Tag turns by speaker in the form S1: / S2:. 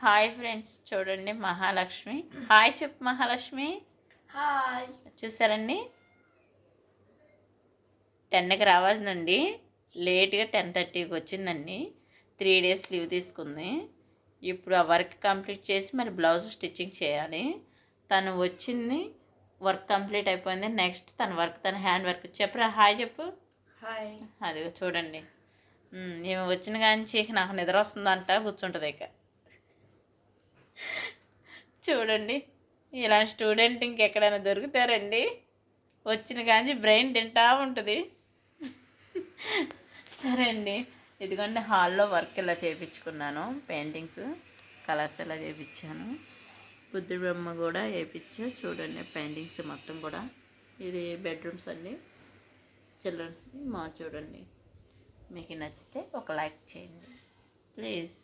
S1: Hi friends, చూడండి Mahalakshmi. Hi చెప్పు Mahalakshmi.
S2: Hi.
S1: చూసారండి, 10కి రావాల్సిందండి, లేట్గా 10:30కి వచ్చిందండి. 3 days లీవ్ తీసుకుంది. ఇప్పుడు ఆ వర్క్ కంప్లీట్ చేసి మరి బ్లౌజ్ స్టిచ్చింగ్ చేయాలి. తను వచ్చింది, వర్క్ కంప్లీట్ అయిపోయింది. నెక్స్ట్ తన వర్క్, తన హ్యాండ్ వర్క్. చెప్పరా హాయ్ చెప్పు.
S2: హాయ్.
S1: అది చూడండి, ఈమె వచ్చిన కాంచి నాకు నిద్ర వస్తుందంట, కూర్చుంటుంది ఇక. చూడండి, ఇలా స్టూడెంట్ ఇంకెక్కడైనా దొరుకుతారండి? వచ్చిన కానీ బ్రెయిన్ తింటా ఉంటుంది. సరే అండి, ఇదిగోండి హాల్లో వర్క్ ఇలా చేయించుకున్నాను. పెయింటింగ్స్, కలర్స్ ఇలా చేయించాను. బుద్ధుడి బొమ్మ కూడా వేయించా. చూడండి పెయింటింగ్స్ మొత్తం కూడా. ఇది బెడ్రూమ్స్ అండి, చిల్డ్రన్స్ని. చూడండి, మీకు నచ్చితే ఒక లైక్ చేయండి ప్లీజ్.